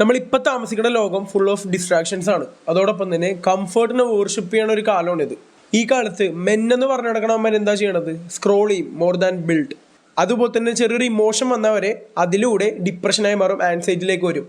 നമ്മളിപ്പോൾ താമസിക്കുന്ന ലോകം ഫുൾ ഓഫ് ഡിസ്ട്രാക്ഷൻസ് ആണ്. അതോടൊപ്പം തന്നെ കംഫർട്ടിനെ വർഷിപ്പ് ചെയ്യണ ഒരു കാലമാണിത്. ഈ കാലത്ത് മെൻ എന്ന് പറഞ്ഞു നടക്കണവന്മാർ എന്താ ചെയ്യണത്? സ്ക്രോൾ ചെയ്യും മോർ ദാൻ ബിൽഡ്. അതുപോലെ തന്നെ ചെറിയൊരു ഇമോഷൻ വന്നവരെ അതിലൂടെ ഡിപ്രഷനായി മാറും, ആൻസൈറ്റിയിലേക്ക് വരും.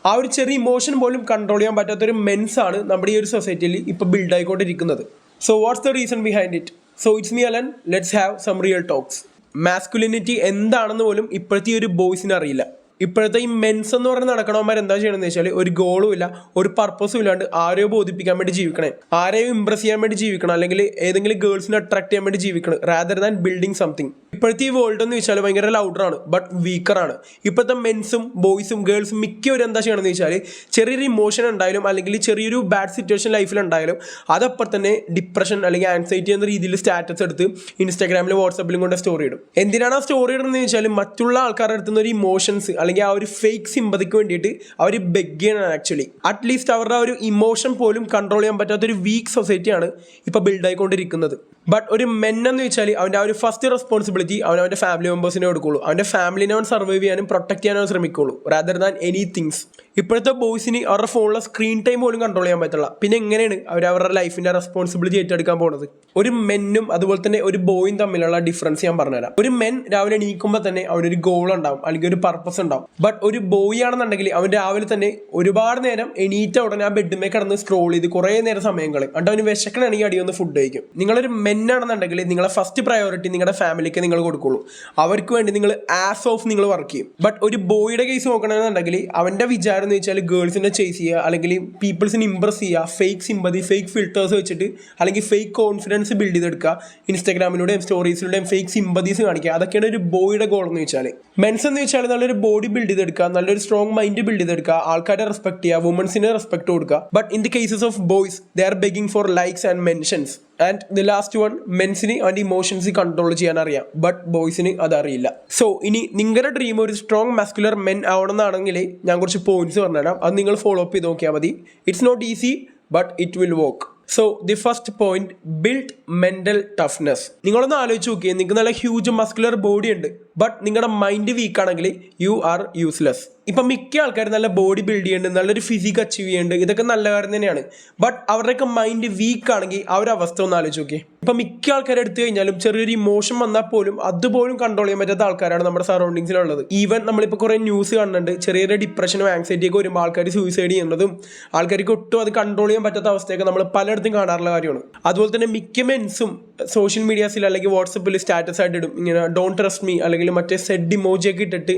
ആ ഒരു ചെറിയ ഇമോഷൻ പോലും കൺട്രോൾ ചെയ്യാൻ പറ്റാത്തൊരു മെൻസ് ആണ് നമ്മുടെ ഈ ഒരു സൊസൈറ്റിയിൽ ഇപ്പോൾ ബിൽഡ് ആയിക്കൊണ്ടിരിക്കുന്നത്. So what's the reason behind it? So it's me Alan. Let's have some real talks. Masculinity എന്താണെന്ന് പോലും ഇപ്പോഴത്തെ ഈ ഒരു ബോയ്സിന് അറിയില്ല. ഇപ്പോഴത്തെ ഈ മെൻസ് എന്ന് പറഞ്ഞ് നടക്കണവന്മാർ എന്താ ചെയ്യണമെന്ന് വെച്ചാൽ ഒരു ഗോളും ഇല്ല, ഒരു പർപ്പസും ഇല്ലാണ്ട് ആരെയോ ബോധിപ്പിക്കാൻ വേണ്ടി ജീവിക്കണേ, ആരെയോ ഇംപ്രസ് ചെയ്യാൻ വേണ്ടി ജീവിക്കണം, അല്ലെങ്കിൽ ഏതെങ്കിലും ഗേൾസിനെ അട്രാക്ട് ചെയ്യാൻ വേണ്ടി ജീവിക്കണം, റാദർ ദാൻ ബിൽഡിങ് സംതിങ്. ഇപ്പോഴത്തെ ഈ വേൾഡ് എന്ന് വെച്ചാൽ ഭയങ്കര ലൗഡറാണ് ബട്ട് വീക്കറാണ്. ഇപ്പോഴത്തെ മെൻസും ബോയ്സും ഗേൾസും മിക്കവരും എന്താ ചെയ്യണമെന്ന് വെച്ചാൽ ചെറിയൊരു ഇമോഷൻ ഉണ്ടായാലും അല്ലെങ്കിൽ ചെറിയൊരു ബാഡ് സിറ്റുവേഷൻ ലൈഫിൽ ഉണ്ടായാലും അതപ്പോൾ തന്നെ ഡിപ്രഷൻ അല്ലെങ്കിൽ ആൻസൈറ്റി എന്ന രീതിയിൽ സ്റ്റാറ്റസ് എടുത്ത് ഇൻസ്റ്റാഗ്രാമിലും വാട്സാപ്പിലും കൊണ്ട് സ്റ്റോറി ഇടും. എന്തിനാണ് ആ സ്റ്റോറി ഇടുന്നത് വെച്ചാൽ മറ്റുള്ള ആൾക്കാരുടെ അടുത്തുനിന്ന് ഒരു ഇമോഷൻസ് അല്ലെങ്കിൽ ആ ഒരു ഫേക്ക് സിമ്പതിക്ക് വേണ്ടിയിട്ട് അവർ ബെഗ് ചെയ്യണം. ആക്ച്വലി അറ്റ്ലീസ്റ്റ് അവരുടെ ആ ഒരു ഇമോഷൻ പോലും കൺട്രോൾ ചെയ്യാൻ പറ്റാത്തൊരു വീക്ക് സൊസൈറ്റിയാണ് ഇപ്പോൾ ബിൽഡ് ആയിക്കൊണ്ടിരിക്കുന്നത്. ബട്ട് ഒരു മെൻ എന്ന് വെച്ചാൽ അവൻ്റെ ആ ഒരു ഫസ്റ്റ് റെസ്പോൺസിബിലിറ്റി അവൻ്റെ ഫാമിലി മെമ്പേഴ്സിനെ കൊടുക്കുള്ളൂ. അവൻ്റെ ഫാമിലിനെ അവൻ സർവൈവ് ചെയ്യാനും പ്രൊട്ടക്ട് ചെയ്യാനും ശ്രമിക്കുള്ളൂ റാദർ ദാൻ എനി തിങ്സ്. ഇപ്പോഴത്തെ ബോയ്സിന് അവരുടെ ഫോണിലെ സ്ക്രീൻ ടൈം പോലും കൺട്രോൾ ചെയ്യാൻ പറ്റില്ല. പിന്നെ എങ്ങനെയാണ് അവരുടെ ലൈഫിൻ്റെ റെസ്പോൺസിബിലിറ്റി ഏറ്റെടുക്കാൻ പോകുന്നത്? ഒരു മെന്നും അതുപോലെ തന്നെ ഒരു ബോയും തമ്മിലുള്ള ഡിഫറൻസ് ഞാൻ പറഞ്ഞുതരാം. ഒരു മെൻ രാവിലെ എണീക്കുമ്പോൾ തന്നെ അവനൊരു ഗോൾ ഉണ്ടാവും അല്ലെങ്കിൽ ഒരു പർപ്പസ് ഉണ്ടാവും. ബട്ട് ഒരു ബോയ് ആണെന്നുണ്ടെങ്കിൽ അവൻ രാവിലെ തന്നെ ഒരുപാട് നേരം എണീറ്റ ഉടനെ ആ ബെഡ്മേ കിടന്ന് സ്ക്രോൾ ചെയ്ത് കുറേ നേരം സമയം കളയും. എന്നിട്ട് അവന് വിശക്കണമെങ്കിൽ അടിയൊന്ന് ഫുഡ് കഴിക്കും. നിങ്ങളൊരു മെന്നാണെന്നുണ്ടെങ്കിൽ നിങ്ങളെ ഫസ്റ്റ് പ്രയോറിറ്റി നിങ്ങളുടെ ഫാമിലിക്ക് നിങ്ങൾ കൊടുക്കുള്ളൂ. അവർക്ക് വേണ്ടി നിങ്ങൾ ആസ് ഓഫ് നിങ്ങൾ വർക്ക് ചെയ്യും. ബട്ട് ഒരു ബോയുടെ കേസ് നോക്കണമെന്നുണ്ടെങ്കിൽ അവൻ്റെ വിചാരം എന്ന് വെച്ചാൽ ഗേൾസിനെ ചേസ് ചെയ്യുക അല്ലെങ്കിൽ പീപ്പിൾസിനെ ഇംപ്രസ് ചെയ്യുക, ഫേക്ക് സിമ്പതി, ഫേക്ക് ഫിൽറ്റേഴ്സ് വെച്ചിട്ട് അല്ലെങ്കിൽ ഫേക്ക് കോൺഫിഡൻസ് ബിൽഡ് ചെയ്തെടുക്കുക, ഇൻസ്റ്റാഗ്രാമിലൂടെയും സ്റ്റോറീസിലൂടെയും ഫേക്ക് സിമ്പതീസ് കാണിക്കുക. അതൊക്കെയാണ് ഒരു ബോയുടെ ഗോൾ എന്ന് വെച്ചാൽ. മെൻസ് എന്ന് വെച്ചാൽ നല്ലൊരു ബോഡി ബിൽഡ് ചെയ്തെടുക്കുക, നല്ലൊരു സ്ട്രോങ് മൈൻഡ് ബിൽഡ് ചെയ്തെടുക്കുക, ആൾക്കാരെ റെസ്പെക്ട് ചെയ്യുക, വുമൻസിനെ റെസ്പെക്ട് കൊടുക്കുക. But in the cases of boys they are begging for likes and mentions. And the last one, മെൻസിന് അവൻ്റെ ഇമോഷൻസ് കൺട്രോൾ ചെയ്യാൻ അറിയാം ബട്ട് ബോയ്സിന് അതറിയില്ല. സോ ഇനി നിങ്ങളുടെ ഡ്രീം ഒരു സ്ട്രോങ് മസ്കുലർ മെൻ ആവണമെന്നാണെങ്കിൽ ഞാൻ കുറച്ച് പോയിന്റ്സ് പറഞ്ഞുതരാം. അത് നിങ്ങൾ ഫോളോ അപ്പ് ചെയ്ത് നോക്കിയാൽ മതി. It's not easy but it will work. So the first point, build mental toughness. നിങ്ങളൊന്ന് ആലോചിച്ച് നോക്കിയേ, നിങ്ങൾക്ക് നല്ല ഹ്യൂജ് മസ്കുലർ ബോഡി ഉണ്ട് ബട്ട് നിങ്ങളുടെ മൈൻഡ് വീക്ക് ആണെങ്കിൽ യു ആർ യൂസ്ലെസ്. ഇപ്പം മിക്ക ആൾക്കാർ നല്ല ബോഡി ബിൽഡ് ചെയ്യുന്നുണ്ട്, നല്ലൊരു ഫിസിക് അച്ചീവ് ചെയ്യുന്നുണ്ട്, ഇതൊക്കെ നല്ല കാര്യം തന്നെയാണ്. ബട്ട് അവരുടെയൊക്കെ മൈൻഡ് വീക്ക് ആണെങ്കിൽ ആ ഒരു അവസ്ഥ ഒന്ന് ആലോചിച്ച് നോക്കിയേ. ഇപ്പം മിക്ക ആൾക്കാരെ എടുത്തു കഴിഞ്ഞാലും ചെറിയൊരു ഇമോഷൻ വന്നാൽ പോലും അതുപോലും കൺട്രോൾ ചെയ്യാൻ പറ്റാത്ത ആൾക്കാരാണ് നമ്മുടെ സറൗണ്ടിങ്സിലുള്ളത്. ഈവൻ നമ്മളിപ്പോൾ കുറേ ന്യൂസ് കാണുന്നുണ്ട്, ചെറിയൊരു ഡിപ്രഷനും ആങ്സൈറ്റിയൊക്കെ വരുമ്പോൾ ആൾക്കാർ സൂയിസൈഡ് ചെയ്യുന്നതും ആൾക്കാർക്ക് ഒട്ടും അത് കൺട്രോൾ ചെയ്യാൻ പറ്റാത്ത അവസ്ഥയൊക്കെ നമ്മൾ പലയിടത്തും കാണാറുള്ള കാര്യമാണ്. അതുപോലെ തന്നെ മിക്ക മെൻസും സോഷ്യൽ മീഡിയാസിൽ അല്ലെങ്കിൽ വാട്സപ്പിൽ സ്റ്റാറ്റസ് ആയിട്ട് ഇടും ഇങ്ങനെ ഡോണ്ട് ട്രസ്റ്റ് മീ അല്ലെങ്കിൽ മറ്റേ സെഡ് ഇമോജിയൊക്കെ ഇട്ടിട്ട്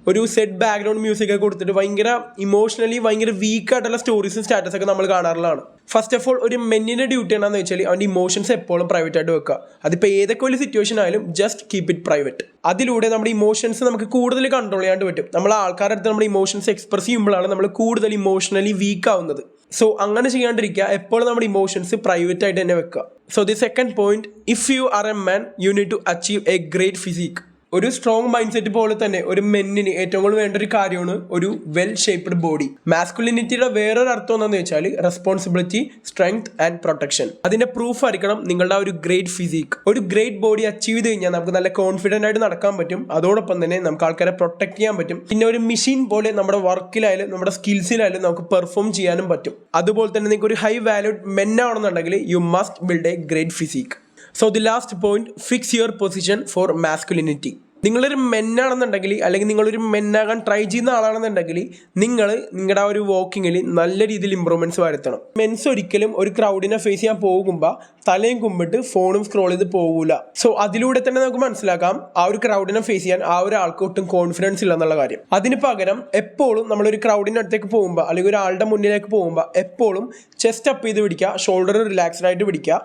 ഒരു സെറ്റ് ബാക്ക്ഗ്രൗണ്ട് മ്യൂസിക് ഒക്കെ കൊടുത്തിട്ട് ഭയങ്കര ഇമോഷണലി ഭയങ്കര വീക്കായിട്ടുള്ള സ്റ്റോറീസും സ്റ്റാറ്റസ് ഒക്കെ നമ്മൾ കാണാറുള്ളതാണ്. ഫസ്റ്റ് ഓഫ് ഓൾ ഒരു മെന്നിൻ്റെ ഡ്യൂട്ടി എന്താണെന്ന് വെച്ചാൽ അവൻ്റെ ഇമോഷൻസ് എപ്പോഴും പ്രൈവറ്റ് ആയിട്ട് വെക്കുക. അതിപ്പോൾ ഏതൊക്കെ വലിയ സിറ്റുവേഷൻ ആയാലും ജസ്റ്റ് കീപ്പ് ഇറ്റ് പ്രൈവറ്റ്. അതിലൂടെ നമ്മുടെ ഇമോഷൻസ് നമുക്ക് കൂടുതൽ കൺട്രോൾ ചെയ്യാണ്ട് പറ്റും. നമ്മൾ ആൾക്കാരുടെ അടുത്ത് നമ്മുടെ ഇമോഷൻസ് എക്സ്പ്രസ് ചെയ്യുമ്പോഴാണ് നമ്മൾ കൂടുതൽ ഇമോഷണലി വീക്ക് ആവുന്നത്. സോ അങ്ങനെ ചെയ്യാണ്ടിരിക്കുക, എപ്പോഴും നമ്മുടെ ഇമോഷൻസ് പ്രൈവറ്റ് ആയിട്ട് തന്നെ വെക്കുക. So the second point, if you are a man you need to achieve a great physique. ഒരു സ്ട്രോങ് മൈൻഡ് സെറ്റ് പോലെ തന്നെ ഒരു മെന്നിന് ഏറ്റവും കൂടുതൽ വേണ്ട ഒരു കാര്യമാണ് ഒരു വെൽ ഷേപ്ഡ് ബോഡി. മാസ്കുലിനിറ്റിയുടെ വേറൊരു അർത്ഥം എന്താണെന്ന് വെച്ചാൽ റെസ്പോൺസിബിലിറ്റി, സ്ട്രെങ്ത് ആൻഡ് പ്രൊട്ടക്ഷൻ. അതിന്റെ പ്രൂഫ് ആയിരിക്കണം നിങ്ങളുടെ ഒരു ഗ്രേറ്റ് ഫിസിക്. ഒരു ഗ്രേറ്റ് ബോഡി അച്ചീവ് ചെയ്ത് കഴിഞ്ഞാൽ നമുക്ക് നല്ല കോൺഫിഡന്റ് ആയിട്ട് നടക്കാൻ പറ്റും. അതോടൊപ്പം തന്നെ നമുക്ക് ആൾക്കാരെ പ്രൊട്ടക്ട് ചെയ്യാൻ പറ്റും. പിന്നെ ഒരു മെഷീൻ പോലെ നമ്മുടെ വർക്കിലായാലും നമ്മുടെ സ്കിൽസിലായാലും നമുക്ക് പെർഫോം ചെയ്യാനും പറ്റും. അതുപോലെ തന്നെ നിങ്ങൾക്ക് ഒരു ഹൈ വാല്യൂഡ് മെൻ ആവണമെന്നുണ്ടെങ്കിൽ you must build a great physique. So the last point, fix your position for masculinity. നിങ്ങളൊരു മെന്നാണെന്നുണ്ടെങ്കിൽ അല്ലെങ്കിൽ നിങ്ങളൊരു മെന്നാകാൻ ട്രൈ ചെയ്യുന്ന ആളാണെന്നുണ്ടെങ്കിൽ നിങ്ങളുടെ ആ ഒരു വാക്കിങ്ങിൽ നല്ല രീതിയിൽ ഇമ്പ്രൂവ്മെന്റ്സ് വരുത്തണം. മെൻസ് ഒരിക്കലും ഒരു ക്രൗഡിനെ ഫേസ് ചെയ്യാൻ പോകുമ്പോൾ തലയും കുമ്പിട്ട് ഫോണും സ്ക്രോൾ ചെയ്ത് പോകൂല. സോ അതിലൂടെ തന്നെ നമുക്ക് മനസ്സിലാക്കാം ആ ഒരു ക്രൗഡിനെ ഫേസ് ചെയ്യാൻ ആ ഒരാൾക്ക് ഒട്ടും കോൺഫിഡൻസ് ഇല്ല എന്നുള്ള കാര്യം. അതിന് പകരം എപ്പോഴും നമ്മളൊരു ക്രൗഡിൻ്റെ അടുത്തേക്ക് പോകുമ്പോൾ അല്ലെങ്കിൽ ഒരാളുടെ മുന്നിലേക്ക് പോകുമ്പോൾ എപ്പോഴും ചെസ്റ്റ് അപ്പ് ചെയ്ത് പിടിക്കുക, ഷോൾഡർ റിലാക്സ്ഡ് ആയിട്ട് പിടിക്കുക.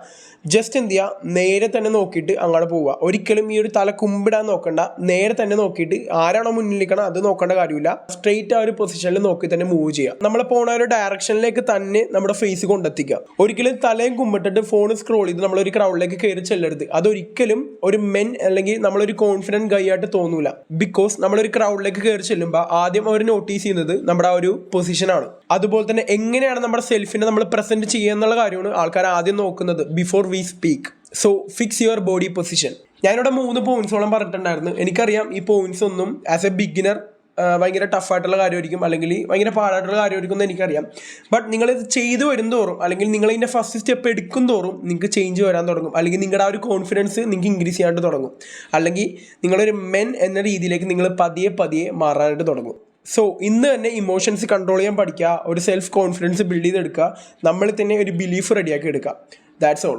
ജസ്റ്റ് എന്ത് ചെയ്യുക, നേരെ തന്നെ നോക്കിയിട്ട് അങ്ങോട്ട് പോവുക. ഒരിക്കലും ഈ ഒരു തല കുമ്പിടാൻ നോക്കണ്ട, നേരെ തന്നെ നോക്കിയിട്ട് ആരാണോ മുന്നിലിരിക്കണം അത് നോക്കേണ്ട കാര്യമില്ല. സ്ട്രെയിറ്റ് ആ ഒരു പൊസിഷനിൽ നോക്കി തന്നെ മൂവ് ചെയ്യുക. നമ്മൾ പോണ ഒരു ഡയറക്ഷനിലേക്ക് തന്നെ നമ്മുടെ ഫേസ് കൊണ്ടെത്തിക്കുക. ഒരിക്കലും തലയും കുമ്പിട്ടിട്ട് ഫോൺ സ്ക്രോൾ ചെയ്ത് നമ്മളൊരു ക്രൗഡിലേക്ക് കയറി ചെല്ലരുത്. അതൊരിക്കലും ഒരു മെൻ അല്ലെങ്കിൽ നമ്മളൊരു കോൺഫിഡൻറ്റ് ഗൈ ആയിട്ട് തോന്നൂല. ബിക്കോസ് നമ്മളൊരു ക്രൗഡിലേക്ക് കയറി ചെല്ലുമ്പോൾ ആദ്യം അവർ നോട്ടീസ് ചെയ്യുന്നത് നമ്മുടെ ആ ഒരു പൊസിഷനാണ്. അതുപോലെ തന്നെ എങ്ങനെയാണ് നമ്മുടെ സെൽഫിനെ നമ്മൾ പ്രസന്റ് ചെയ്യുക എന്നുള്ള കാര്യമാണ് ആൾക്കാർ ആദ്യം നോക്കുന്നത് before we speak. So fix your body position. ഞാനിവിടെ 3 പോയിന്റ്സോളം പറഞ്ഞിട്ടുണ്ടായിരുന്നു. എനിക്കറിയാം ഈ പോയിന്റ്സ് ഒന്നും ആസ് എ ബിഗിനർ ഭയങ്കര ടഫായിട്ടുള്ള കാര്യമായിരിക്കും, അല്ലെങ്കിൽ ഭയങ്കര പാടായിട്ടുള്ള കാര്യമായിരിക്കും എന്ന് എനിക്കറിയാം. ബട്ട് നിങ്ങളിത് ചെയ്തു വരും തോറും, അല്ലെങ്കിൽ നിങ്ങളിതിൻ്റെ ഫസ്റ്റ് സ്റ്റെപ്പ് എടുക്കും തോറും നിങ്ങൾക്ക് ചേഞ്ച് വരാൻ തുടങ്ങും, അല്ലെങ്കിൽ നിങ്ങളുടെ ആ ഒരു കോൺഫിഡൻസ് നിങ്ങൾക്ക് ഇൻക്രീസ് ചെയ്യാനായിട്ട് തുടങ്ങും, അല്ലെങ്കിൽ നിങ്ങളൊരു മെൻ എന്ന രീതിയിലേക്ക് നിങ്ങൾ പതിയെ പതിയെ മാറാനായിട്ട് തുടങ്ങും. സോ ഇന്ന് തന്നെ ഇമോഷൻസ് കൺട്രോൾ ചെയ്യാൻ പഠിക്കുക, ഒരു സെൽഫ് കോൺഫിഡൻസ് ബിൽഡ് ചെയ്തെടുക്കുക, നമ്മളിൽ തന്നെ ഒരു ബിലീഫ് റെഡിയാക്കി എടുക്കുക. That's all.